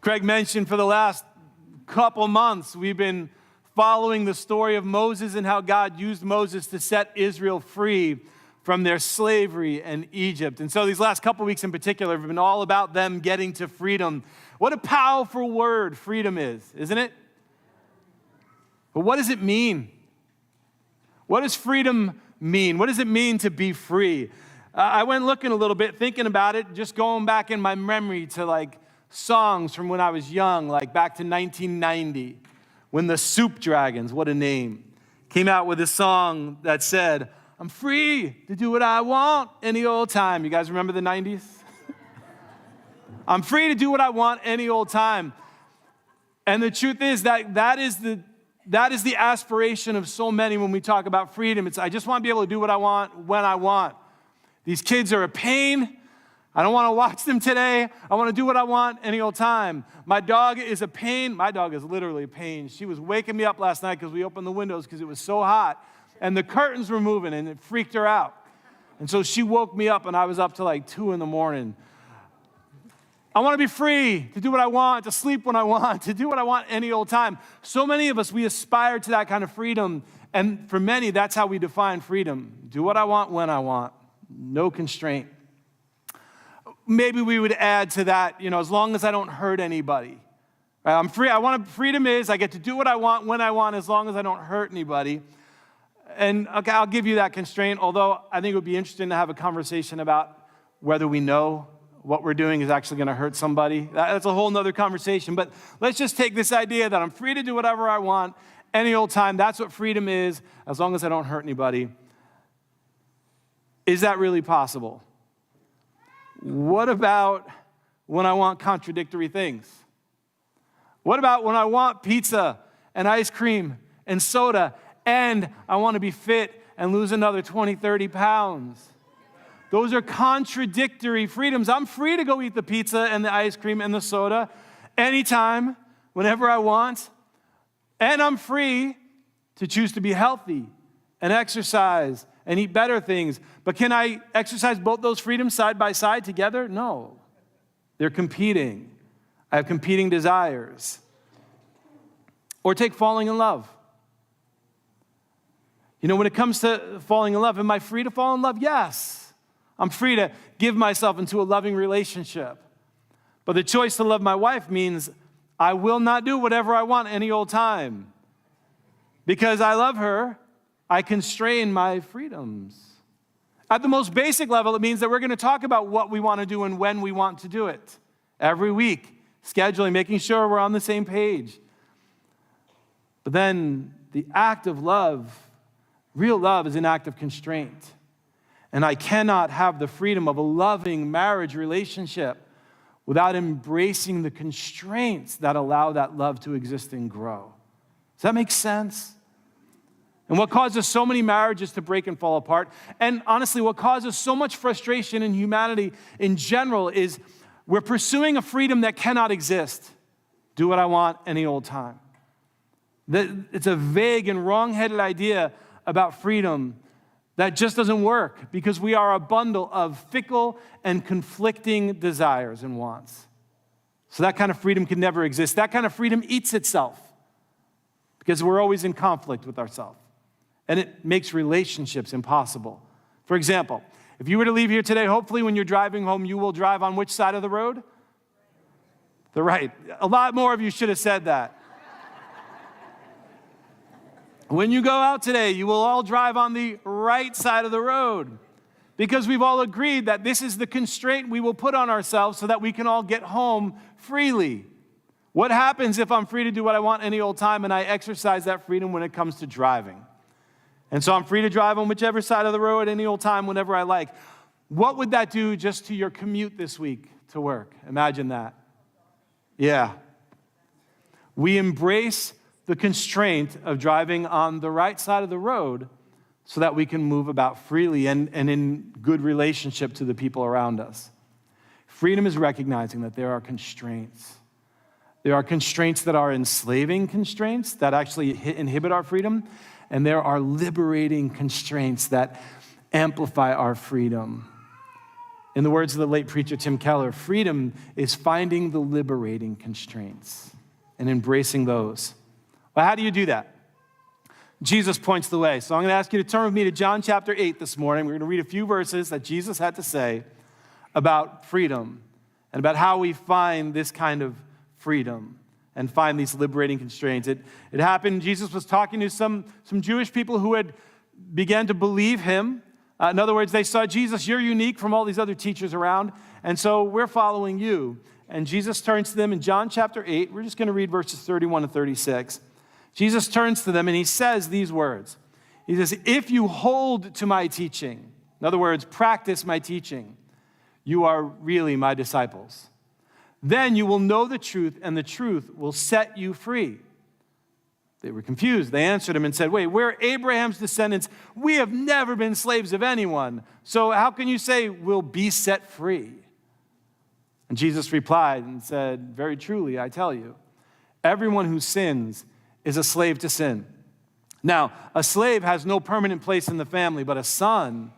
Craig mentioned for the last couple months, we've been following the story of Moses and how God used Moses to set Israel free from their slavery in Egypt. And so these last couple weeks in particular have been all about them getting to freedom. What a powerful word freedom is, isn't it? But what does it mean? What does freedom mean? What does it mean to be free? I went looking a little bit, thinking about it, just going back in my memory to like songs from when I was young, like back to 1990, when the Soup Dragons, what a name, came out with a song that said, I'm free to do what I want any old time. You guys remember the 90s? I'm free to do what I want any old time. And the truth is that is the aspiration of so many when we talk about freedom. It's I just want to be able to do what I want when I want. These kids are a pain. I don't want to watch them today. I want to do what I want any old time. My dog is a pain. My dog is literally a pain. She was waking me up last night because we opened the windows because it was so hot. And the curtains were moving, and it freaked her out. And so she woke me up, and I was up to like 2 in the morning. I want to be free to do what I want, to sleep when I want, to do what I want any old time. So many of us, we aspire to that kind of freedom. And for many, that's how we define freedom. Do what I want when I want. No constraint. Maybe we would add to that, as long as I don't hurt anybody. Right? I'm free. Freedom is I get to do what I want when I want as long as I don't hurt anybody. And okay, I'll give you that constraint, although I think it would be interesting to have a conversation about whether we know what we're doing is actually going to hurt somebody. That's a whole nother conversation. But let's just take this idea that I'm free to do whatever I want any old time. That's what freedom is, as long as I don't hurt anybody. Is that really possible? What about when I want contradictory things? What about when I want pizza and ice cream and soda and I want to be fit and lose another 20, 30 pounds? Those are contradictory freedoms. I'm free to go eat the pizza and the ice cream and the soda anytime, whenever I want. And I'm free to choose to be healthy and exercise and eat better things. But can I exercise both those freedoms side by side together? No. They're competing. I have competing desires. Or take falling in love. When it comes to falling in love, am I free to fall in love? Yes. I'm free to give myself into a loving relationship. But the choice to love my wife means I will not do whatever I want any old time. Because I love her, I constrain my freedoms. At the most basic level, it means that we're going to talk about what we want to do and when we want to do it. Every week, scheduling, making sure we're on the same page. But then the act of love, real love, is an act of constraint. And I cannot have the freedom of a loving marriage relationship without embracing the constraints that allow that love to exist and grow. Does that make sense? And what causes so many marriages to break and fall apart, and honestly, what causes so much frustration in humanity in general, is we're pursuing a freedom that cannot exist. Do what I want any old time. It's a vague and wrong-headed idea about freedom that just doesn't work because we are a bundle of fickle and conflicting desires and wants. So that kind of freedom can never exist. That kind of freedom eats itself because we're always in conflict with ourselves. And it makes relationships impossible. For example, if you were to leave here today, hopefully when you're driving home, you will drive on which side of the road? The right. A lot more of you should have said that. When you go out today, you will all drive on the right side of the road because we've all agreed that this is the constraint we will put on ourselves so that we can all get home freely. What happens if I'm free to do what I want any old time and I exercise that freedom when it comes to driving? And so I'm free to drive on whichever side of the road any old time whenever I like. What would that do just to your commute this week to work? Imagine that. Yeah. We embrace the constraint of driving on the right side of the road so that we can move about freely and in good relationship to the people around us. Freedom is recognizing that there are constraints. There are constraints that are enslaving constraints that actually inhibit our freedom, and there are liberating constraints that amplify our freedom. In the words of the late preacher Tim Keller, freedom is finding the liberating constraints and embracing those. Well, how do you do that? Jesus points the way. So I'm going to ask you to turn with me to John chapter 8 this morning. We're going to read a few verses that Jesus had to say about freedom and about how we find this kind of freedom and find these liberating constraints. It happened, Jesus was talking to some Jewish people who had began to believe him. In other words, they saw, Jesus, you're unique from all these other teachers around, and so we're following you. And Jesus turns to them in John chapter 8. We're just going to read verses 31 and 36. Jesus turns to them and he says these words. He says, if you hold to my teaching, in other words, practice my teaching, you are really my disciples. Then you will know the truth, and the truth will set you free. They were confused. They answered him and said, wait, we're Abraham's descendants. We have never been slaves of anyone. So how can you say we'll be set free? And Jesus replied and said, very truly, I tell you, everyone who sins is a slave to sin. Now, a slave has no permanent place in the family, but a son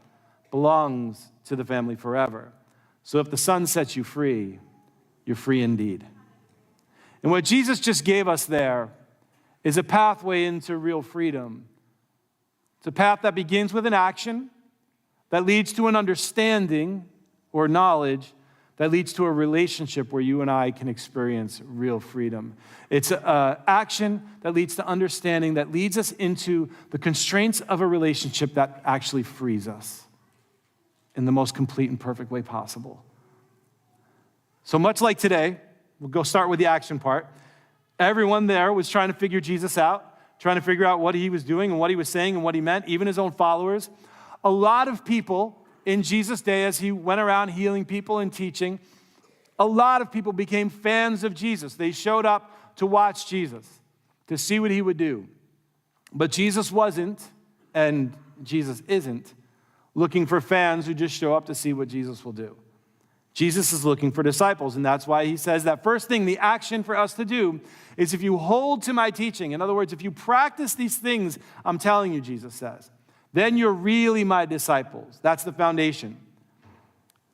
belongs to the family forever. So if the Son sets you free, you're free indeed. And what Jesus just gave us there is a pathway into real freedom. It's a path that begins with an action, that leads to an understanding or knowledge, that leads to a relationship where you and I can experience real freedom. It's an action that leads to understanding, that leads us into the constraints of a relationship that actually frees us in the most complete and perfect way possible. So much like today, we'll go start with the action part. Everyone there was trying to figure Jesus out, trying to figure out what he was doing and what he was saying and what he meant, even his own followers. A lot of people in Jesus' day, as he went around healing people and teaching, a lot of people became fans of Jesus. They showed up to watch Jesus, to see what he would do. But Jesus wasn't, and Jesus isn't, looking for fans who just show up to see what Jesus will do. Jesus is looking for disciples, and that's why he says that first thing, the action for us to do, is if you hold to my teaching. In other words, if you practice these things I'm telling you, Jesus says, then you're really my disciples. That's the foundation.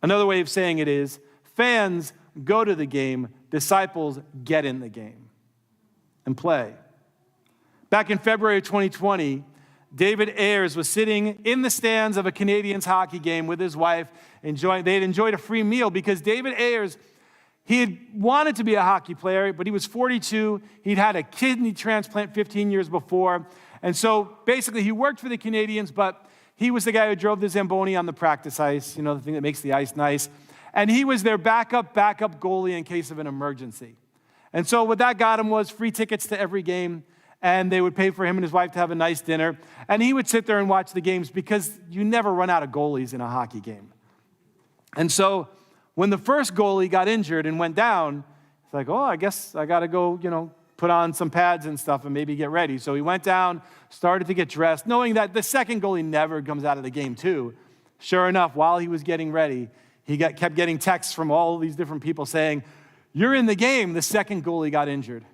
Another way of saying it is, fans go to the game, disciples get in the game and play. Back in February of 2020, David Ayers was sitting in the stands of a Canadiens hockey game with his wife. They had enjoyed a free meal because David Ayers, he had wanted to be a hockey player, but he was 42. He'd had a kidney transplant 15 years before. And so basically he worked for the Canadiens, but he was the guy who drove the Zamboni on the practice ice, you know, the thing that makes the ice nice. And he was their backup goalie in case of an emergency. And so what that got him was free tickets to every game, and they would pay for him and his wife to have a nice dinner. And he would sit there and watch the games because you never run out of goalies in a hockey game. And so when the first goalie got injured and went down, it's like, oh, I guess I got to go, put on some pads and stuff and maybe get ready. So he went down, started to get dressed, knowing that the second goalie never comes out of the game too. Sure enough, while he was getting ready, he kept getting texts from all these different people saying, you're in the game. The second goalie got injured.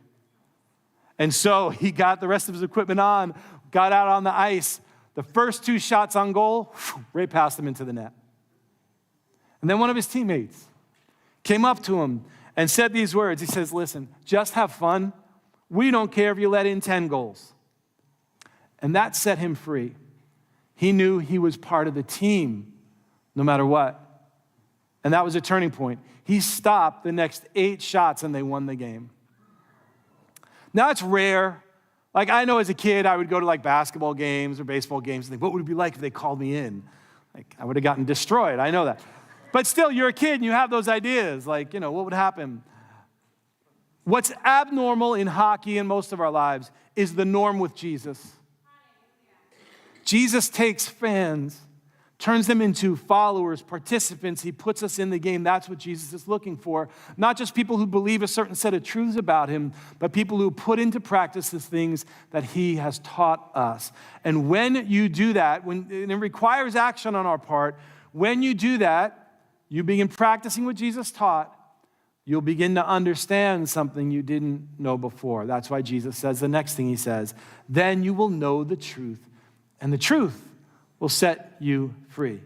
And so he got the rest of his equipment on, got out on the ice. The first two shots on goal, right past him into the net. And then one of his teammates came up to him and said these words. He says, listen, just have fun. We don't care if you let in 10 goals. And that set him free. He knew he was part of the team no matter what. And that was a turning point. He stopped the next 8 shots and they won the game. Now it's rare. Like I know as a kid, I would go to like basketball games or baseball games and think, what would it be like if they called me in? Like I would have gotten destroyed. I know that. But still, you're a kid and you have those ideas. Like, what would happen? What's abnormal in hockey in most of our lives is the norm with Jesus. Jesus takes fans, turns them into followers, participants. He puts us in the game. That's what Jesus is looking for. Not just people who believe a certain set of truths about him, but people who put into practice the things that he has taught us. And when you do that, and it requires action on our part, when you do that, you begin practicing what Jesus taught, you'll begin to understand something you didn't know before. That's why Jesus says the next thing he says, then you will know the truth, and the truth will set you free.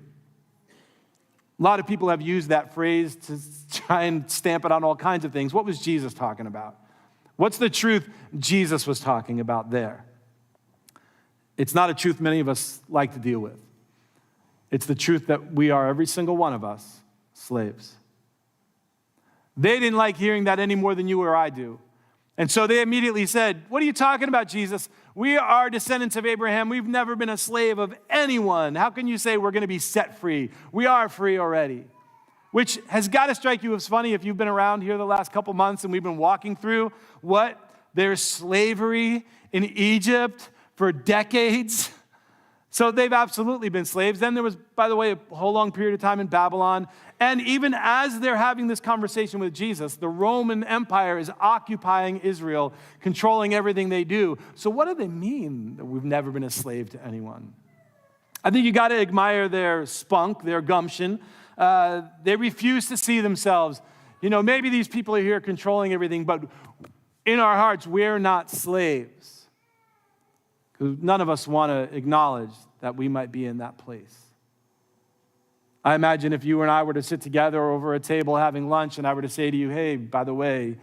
A lot of people have used that phrase to try and stamp it on all kinds of things. What was Jesus talking about? What's the truth Jesus was talking about there? It's not a truth many of us like to deal with. It's the truth that we are, every single one of us, slaves. They didn't like hearing that any more than you or I do. And so they immediately said, what are you talking about, Jesus? We are descendants of Abraham. We've never been a slave of anyone. How can you say we're going to be set free? We are free already. Which has got to strike you as funny if you've been around here the last couple months and we've been walking through what? There's slavery in Egypt for decades. So they've absolutely been slaves. Then there was, by the way, a whole long period of time in Babylon. And even as they're having this conversation with Jesus, the Roman Empire is occupying Israel, controlling everything they do. So what do they mean that we've never been a slave to anyone? I think you got to admire their spunk, their gumption. They refuse to see themselves. Maybe these people are here controlling everything, but in our hearts, we're not slaves. Because none of us want to acknowledge that we might be in that place. I imagine if you and I were to sit together over a table having lunch and I were to say to you, hey, by the way,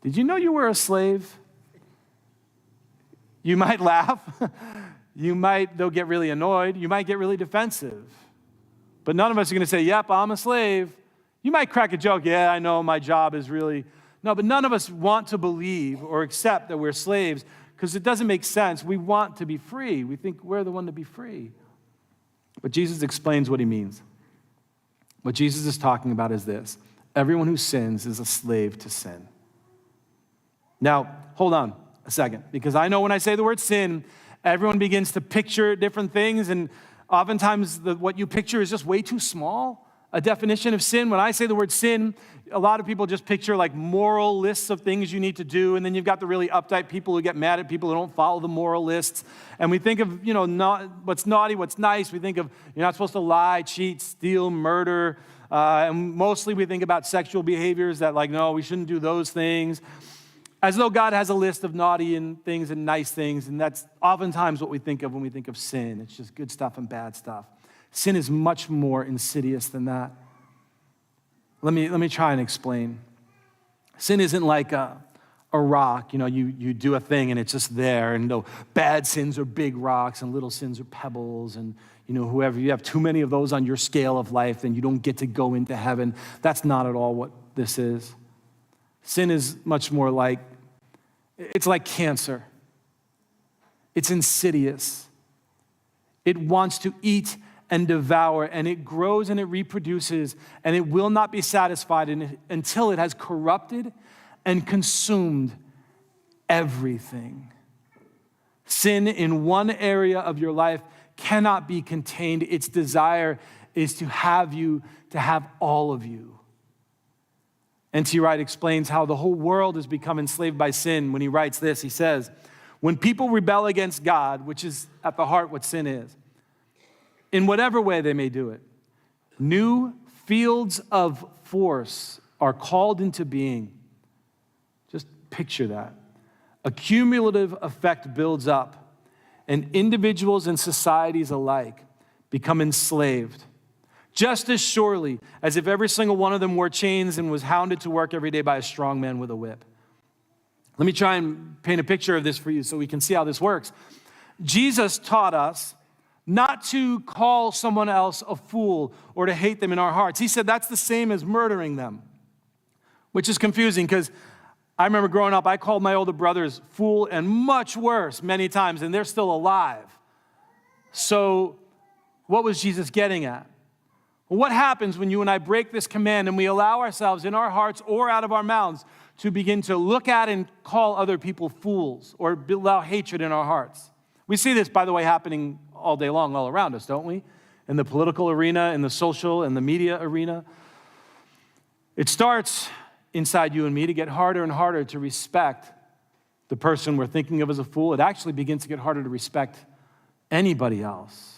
did you know you were a slave? You might laugh. You might, though, get really annoyed. You might get really defensive. But none of us are going to say, yep, I'm a slave. You might crack a joke. Yeah, I know my job is really... No, but none of us want to believe or accept that we're slaves because it doesn't make sense. We want to be free. We think we're the one to be free. But Jesus explains what he means. What Jesus is talking about is this. Everyone who sins is a slave to sin. Now, hold on a second, because I know when I say the word sin, everyone begins to picture different things, and oftentimes what you picture is just way too small. A definition of sin, when I say the word sin, a lot of people just picture like moral lists of things you need to do, and then you've got the really uptight people who get mad at people who don't follow the moral lists. And we think of, what's naughty, what's nice. We think of you're not supposed to lie, cheat, steal, murder. And mostly we think about sexual behaviors that no, we shouldn't do those things. As though God has a list of naughty and things and nice things, and that's oftentimes what we think of when we think of sin. It's just good stuff and bad stuff. Sin is much more insidious than that. Let me try and explain. Sin isn't like a rock. You do a thing and it's just there. And bad sins are big rocks and little sins are pebbles. And whoever you have too many of those on your scale of life, then you don't get to go into heaven. That's not at all what this is. Sin is much more like, it's like cancer. It's insidious. It wants to eat and devour, and it grows and it reproduces, and it will not be satisfied until it has corrupted and consumed everything. Sin in one area of your life cannot be contained. Its desire is to have all of you. N.T. Wright explains how the whole world has become enslaved by sin when he writes this. He says, when people rebel against God, which is at the heart what sin is, in whatever way they may do it, new fields of force are called into being. Just picture that. A cumulative effect builds up, and individuals and societies alike become enslaved, just as surely as if every single one of them wore chains and was hounded to work every day by a strong man with a whip. Let me try and paint a picture of this for you so we can see how this works. Jesus taught us not to call someone else a fool or to hate them in our hearts. He said that's the same as murdering them, which is confusing because I remember growing up, I called my older brothers fool and much worse many times, and they're still alive. So what was Jesus getting at? Well, what happens when you and I break this command and we allow ourselves in our hearts or out of our mouths to begin to look at and call other people fools or allow hatred in our hearts? We see this, by the way, happening all day long, all around us, don't we? In the political arena, in the social and the media arena. It starts inside you and me to get harder and harder to respect the person we're thinking of as a fool. It actually begins to get harder to respect anybody else,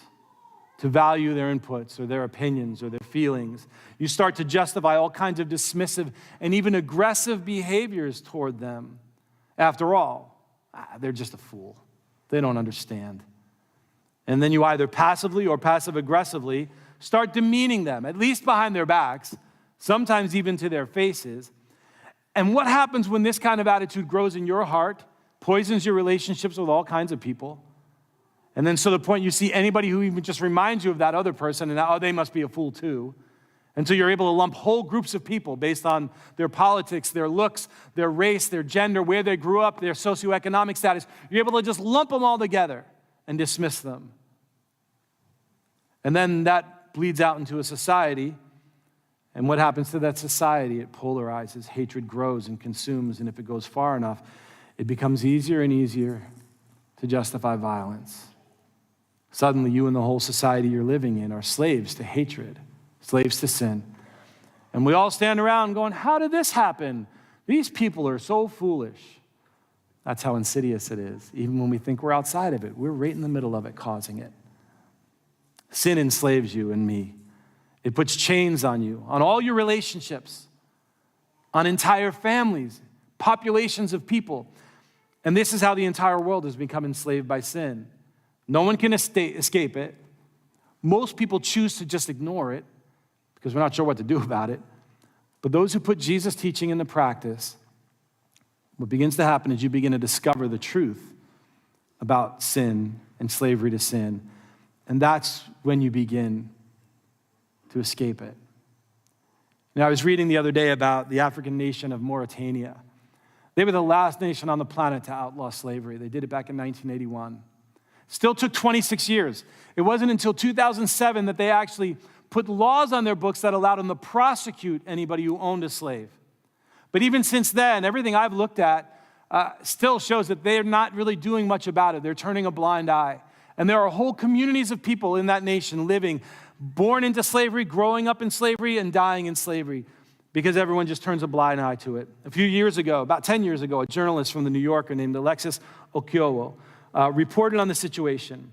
to value their inputs or their opinions or their feelings. You start to justify all kinds of dismissive and even aggressive behaviors toward them. After all, they're just a fool. They don't understand. And then you either passively or passive-aggressively start demeaning them, at least behind their backs, sometimes even to their faces. And what happens when this kind of attitude grows in your heart, poisons your relationships with all kinds of people, and then so the point you see anybody who even just reminds you of that other person, and now, oh, they must be a fool too, until you're able to lump whole groups of people based on their politics, their looks, their race, their gender, where they grew up, their socioeconomic status. You're able to just lump them all together and dismiss them. And then that bleeds out into a society. And what happens to that society? It polarizes, hatred grows and consumes, and if it goes far enough, it becomes easier and easier to justify violence. Suddenly, you and the whole society you're living in are slaves to hatred, slaves to sin. And we all stand around going, how did this happen? These people are so foolish. That's how insidious it is. Even when we think we're outside of it, we're right in the middle of it, causing it. Sin enslaves you and me. It puts chains on you, on all your relationships, on entire families, populations of people. And this is how the entire world has become enslaved by sin. No one can escape it. Most people choose to just ignore it because we're not sure what to do about it. But those who put Jesus' teaching into practice, what begins to happen is you begin to discover the truth about sin and slavery to sin. And that's when you begin to escape it. Now, I was reading the other day about the African nation of Mauritania. They were the last nation on the planet to outlaw slavery. They did it back in 1981. Still took 26 years. It wasn't until 2007 that they actually put laws on their books that allowed them to prosecute anybody who owned a slave. But even since then, everything I've looked at still shows that they're not really doing much about it. They're turning a blind eye. And there are whole communities of people in that nation living, born into slavery, growing up in slavery, and dying in slavery because everyone just turns a blind eye to it. A few years ago, about 10 years ago, a journalist from The New Yorker named Alexis Okiowo reported on the situation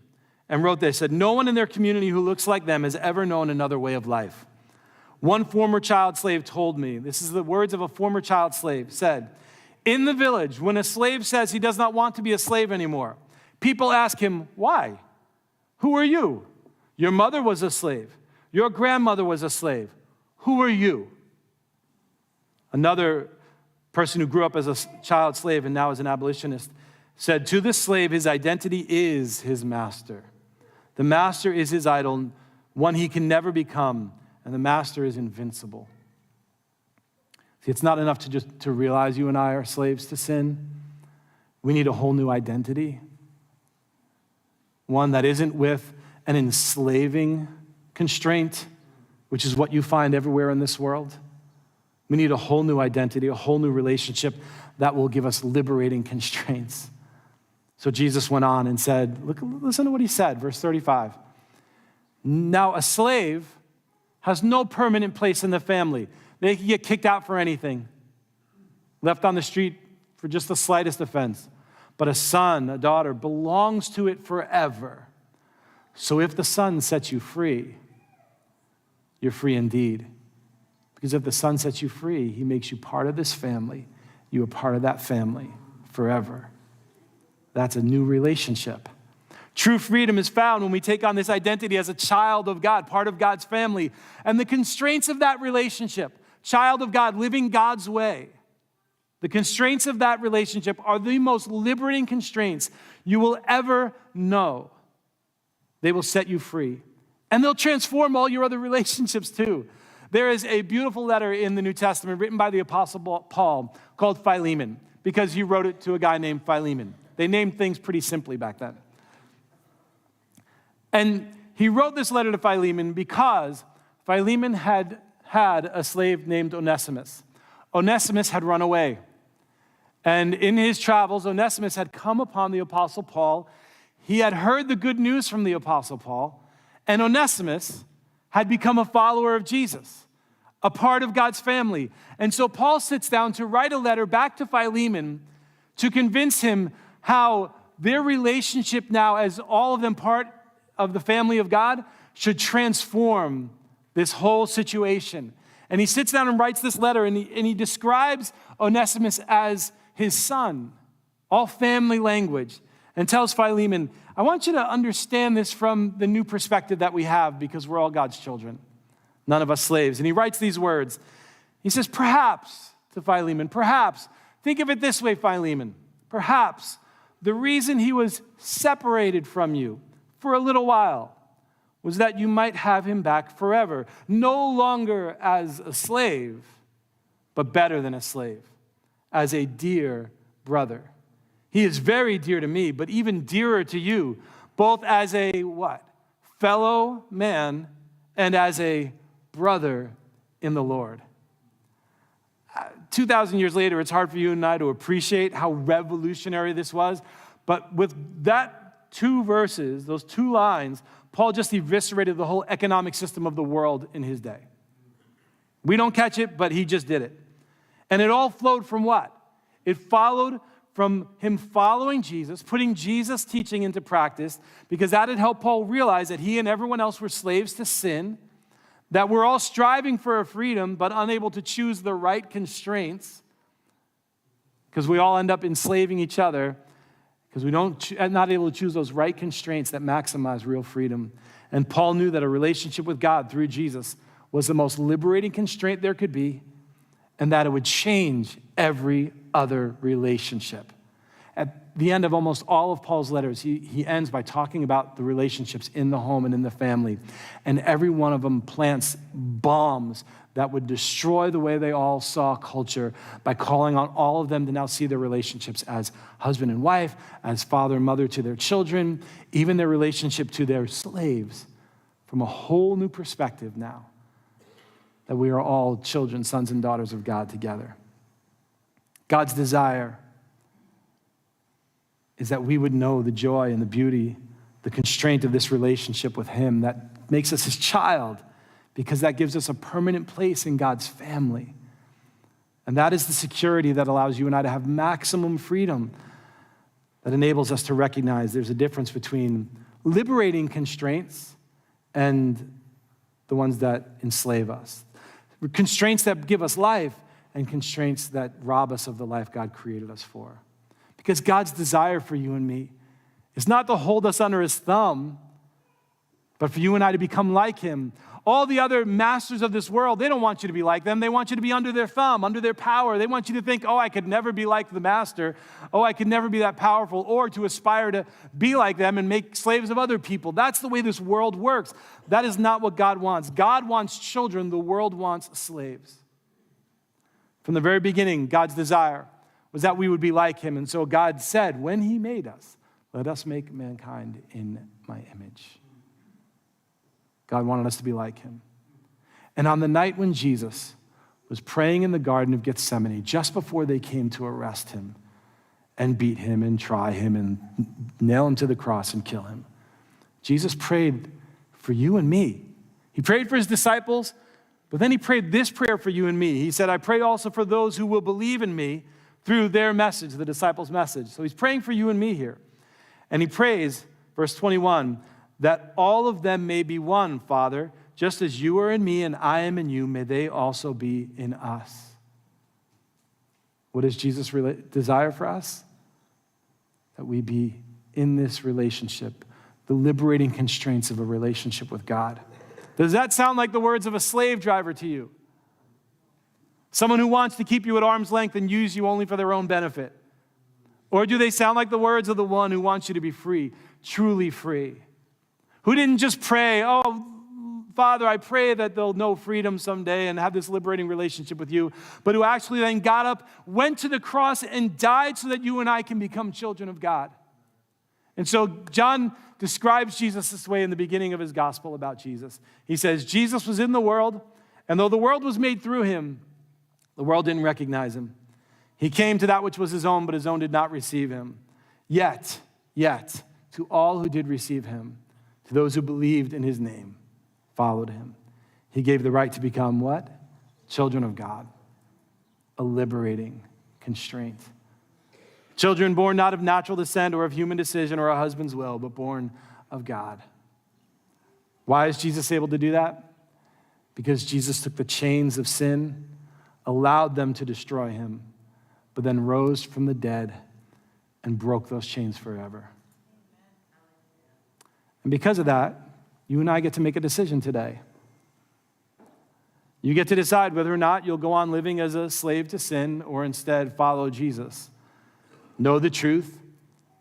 and wrote this, said, no one in their community who looks like them has ever known another way of life. One former child slave told me, this is the words of a former child slave, said, in the village, when a slave says he does not want to be a slave anymore, people ask him, why? Who are you? Your mother was a slave. Your grandmother was a slave. Who are you? Another person who grew up as a child slave and now is an abolitionist said, to the slave, his identity is his master. The master is his idol, one he can never become, and the master is invincible. See, it's not enough to realize you and I are slaves to sin. We need a whole new identity, one that isn't with an enslaving constraint, which is what you find everywhere in this world. We need a whole new identity, a whole new relationship that will give us liberating constraints. So Jesus went on and said, listen to what he said, verse 35. Now a slave has no permanent place in the family. They can get kicked out for anything, left on the street for just the slightest offense. But a son, a daughter, belongs to it forever. So if the Son sets you free, you're free indeed. Because if the Son sets you free, he makes you part of this family. You are part of that family forever. That's a new relationship. True freedom is found when we take on this identity as a child of God, part of God's family. And the constraints of that relationship, child of God, living God's way, the constraints of that relationship are the most liberating constraints you will ever know. They will set you free. And they'll transform all your other relationships too. There is a beautiful letter in the New Testament written by the Apostle Paul called Philemon, because he wrote it to a guy named Philemon. They named things pretty simply back then. And he wrote this letter to Philemon because Philemon had a slave named Onesimus. Onesimus had run away. And in his travels, Onesimus had come upon the Apostle Paul. He had heard the good news from the Apostle Paul. And Onesimus had become a follower of Jesus, a part of God's family. And so Paul sits down to write a letter back to Philemon to convince him how their relationship now, as all of them part of the family of God, should transform this whole situation. And he sits down and writes this letter, and he describes Onesimus as his son, all family language. and tells Philemon, I want you to understand this from the new perspective that we have because we're all God's children, none of us slaves. And he writes these words. He says, perhaps, to Philemon, perhaps, think of it this way, Philemon, perhaps the reason he was separated from you for a little while was that you might have him back forever, no longer as a slave, but better than a slave, as a dear brother. He is very dear to me, but even dearer to you, both as a what? Fellow man and as a brother in the Lord. 2,000 years later, it's hard for you and I to appreciate how revolutionary this was, but with that 2 verses, those 2 lines, Paul just eviscerated the whole economic system of the world in his day. We don't catch it, but he just did it. And it all flowed from what? It followed from him following Jesus, putting Jesus' teaching into practice, because that had helped Paul realize that he and everyone else were slaves to sin, that we're all striving for a freedom, but unable to choose the right constraints, because we all end up enslaving each other, because we not able to choose those right constraints that maximize real freedom. And Paul knew that a relationship with God through Jesus was the most liberating constraint there could be, and that it would change every other relationship. At the end of almost all of Paul's letters, he ends by talking about the relationships in the home and in the family. And every one of them plants bombs that would destroy the way they all saw culture by calling on all of them to now see their relationships as husband and wife, as father and mother to their children, even their relationship to their slaves from a whole new perspective now. That we are all children, sons and daughters of God together. God's desire is that we would know the joy and the beauty, the constraint of this relationship with him that makes us his child, because that gives us a permanent place in God's family. And that is the security that allows you and I to have maximum freedom, that enables us to recognize there's a difference between liberating constraints and the ones that enslave us. Constraints that give us life and constraints that rob us of the life God created us for. Because God's desire for you and me is not to hold us under his thumb, but for you and I to become like him. All the other masters of this world, they don't want you to be like them. They want you to be under their thumb, under their power. They want you to think, oh, I could never be like the master. Oh, I could never be that powerful, or to aspire to be like them and make slaves of other people. That's the way this world works. That is not what God wants. God wants children. The world wants slaves. From the very beginning, God's desire was that we would be like him. And so God said, when he made us, let us make mankind in my image. God wanted us to be like him. And on the night when Jesus was praying in the Garden of Gethsemane, just before they came to arrest him and beat him and try him and nail him to the cross and kill him, Jesus prayed for you and me. He prayed for his disciples, but then he prayed this prayer for you and me. He said, I pray also for those who will believe in me through their message, the disciples' message. So he's praying for you and me here. And he prays, verse 21, that all of them may be one, Father, just as you are in me and I am in you, may they also be in us. What is Jesus' desire for us? That we be in this relationship, the liberating constraints of a relationship with God. Does that sound like the words of a slave driver to you? Someone who wants to keep you at arm's length and use you only for their own benefit? Or do they sound like the words of the one who wants you to be free, truly free? Who didn't just pray, oh, Father, I pray that they'll know freedom someday and have this liberating relationship with you, but who actually then got up, went to the cross, and died so that you and I can become children of God. And so John describes Jesus this way in the beginning of his gospel about Jesus. He says, Jesus was in the world, and though the world was made through him, the world didn't recognize him. He came to that which was his own, but his own did not receive him. Yet, to all who did receive him, to those who believed in his name, followed him, he gave the right to become what? Children of God. A liberating constraint. Children born not of natural descent or of human decision or a husband's will, but born of God. Why is Jesus able to do that? Because Jesus took the chains of sin, allowed them to destroy him, but then rose from the dead and broke those chains forever. And because of that, you and I get to make a decision today. You get to decide whether or not you'll go on living as a slave to sin or instead follow Jesus. Know the truth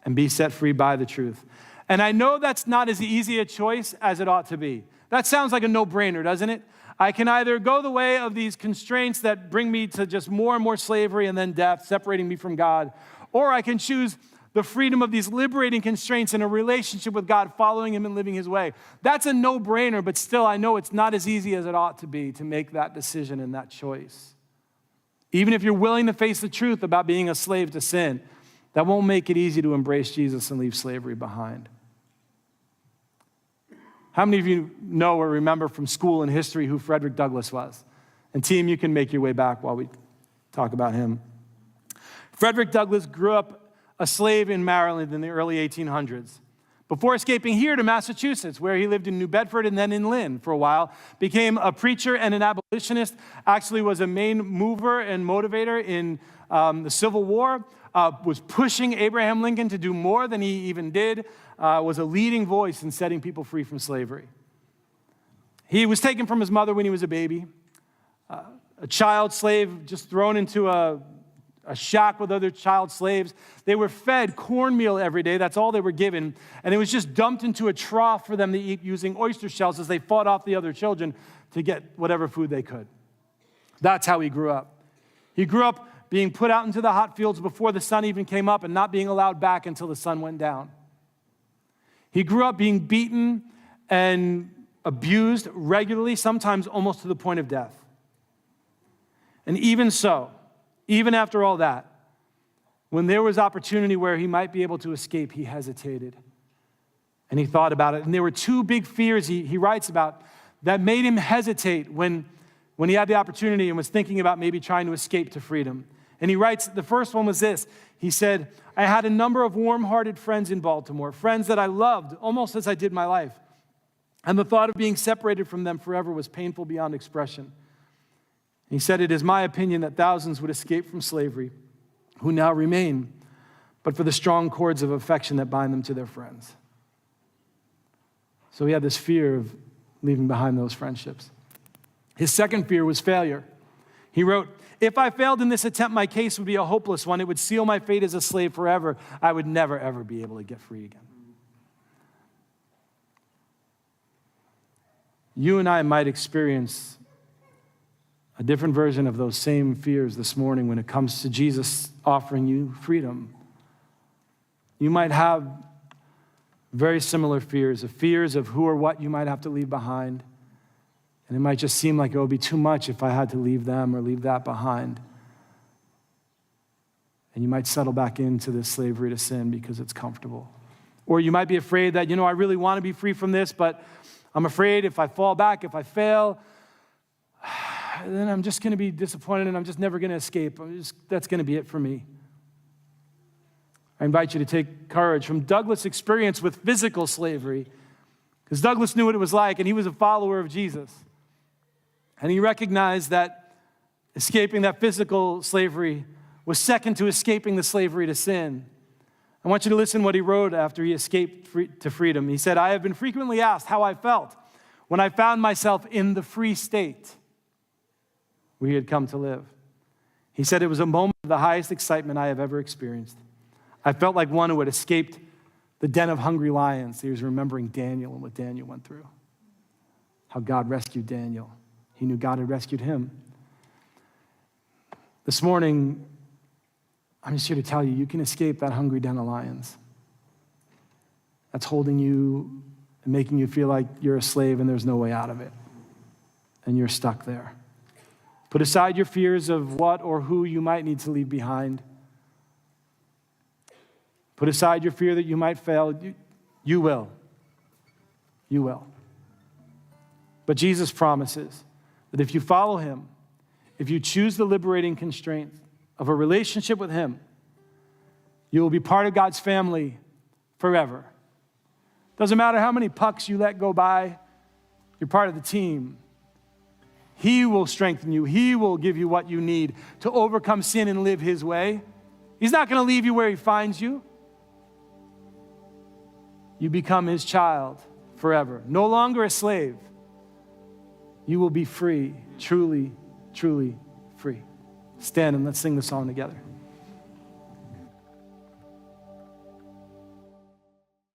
and be set free by the truth. And I know that's not as easy a choice as it ought to be. That sounds like a no-brainer, doesn't it? I can either go the way of these constraints that bring me to just more and more slavery and then death, separating me from God, or I can choose the freedom of these liberating constraints in a relationship with God, following Him and living His way. That's a no-brainer, but still I know it's not as easy as it ought to be to make that decision and that choice. Even if you're willing to face the truth about being a slave to sin, that won't make it easy to embrace Jesus and leave slavery behind. How many of you know or remember from school and history who Frederick Douglass was? And team, you can make your way back while we talk about him. Frederick Douglass grew up a slave in Maryland in the early 1800s. Before escaping here to Massachusetts, where he lived in New Bedford and then in Lynn for a while, became a preacher and an abolitionist, actually was a main mover and motivator in the Civil War, was pushing Abraham Lincoln to do more than he even did, was a leading voice in setting people free from slavery. He was taken from his mother when he was a baby, a child slave just thrown into a shack with other child slaves. They were fed cornmeal every day. That's all they were given. And it was just dumped into a trough for them to eat using oyster shells as they fought off the other children to get whatever food they could. That's how he grew up. He grew up being put out into the hot fields before the sun even came up and not being allowed back until the sun went down. He grew up being beaten and abused regularly, sometimes almost to the point of death. And even so, even after all that, when there was opportunity where he might be able to escape, he hesitated. And he thought about it. And there were two big fears he writes about that made him hesitate when he had the opportunity and was thinking about maybe trying to escape to freedom. And he writes, the first one was this. He said, I had a number of warm-hearted friends in Baltimore, friends that I loved almost as I did my life. And the thought of being separated from them forever was painful beyond expression. He said, it is my opinion that thousands would escape from slavery who now remain, but for the strong cords of affection that bind them to their friends. So he had this fear of leaving behind those friendships. His second fear was failure. He wrote, if I failed in this attempt, my case would be a hopeless one. It would seal my fate as a slave forever. I would never, ever be able to get free again. You and I might experience a different version of those same fears this morning when it comes to Jesus offering you freedom. You might have very similar fears of who or what you might have to leave behind. And it might just seem like it would be too much if I had to leave them or leave that behind. And you might settle back into this slavery to sin because it's comfortable. Or you might be afraid that, I really want to be free from this, but I'm afraid if I fall back, if I fail, then I'm just going to be disappointed and I'm just never going to escape. That's going to be it for me. I invite you to take courage from Douglas' experience with physical slavery, because Douglas knew what it was like and he was a follower of Jesus. And he recognized that escaping that physical slavery was second to escaping the slavery to sin. I want you to listen to what he wrote after he escaped to freedom. He said, I have been frequently asked how I felt when I found myself in the free state where he had come to live. He said, it was a moment of the highest excitement I have ever experienced. I felt like one who had escaped the den of hungry lions. He was remembering Daniel and what Daniel went through, how God rescued Daniel. He knew God had rescued him. This morning, I'm just here to tell you, you can escape that hungry den of lions. That's holding you and making you feel like you're a slave and there's no way out of it. And you're stuck there. Put aside your fears of what or who you might need to leave behind. Put aside your fear that you might fail. You will. You will. But Jesus promises that if you follow him, if you choose the liberating constraints of a relationship with him, you will be part of God's family forever. Doesn't matter how many pucks you let go by, you're part of the team. He will strengthen you. He will give you what you need to overcome sin and live his way. He's not going to leave you where he finds you. You become his child forever. No longer a slave. You will be free, truly, truly free. Stand and let's sing the song together.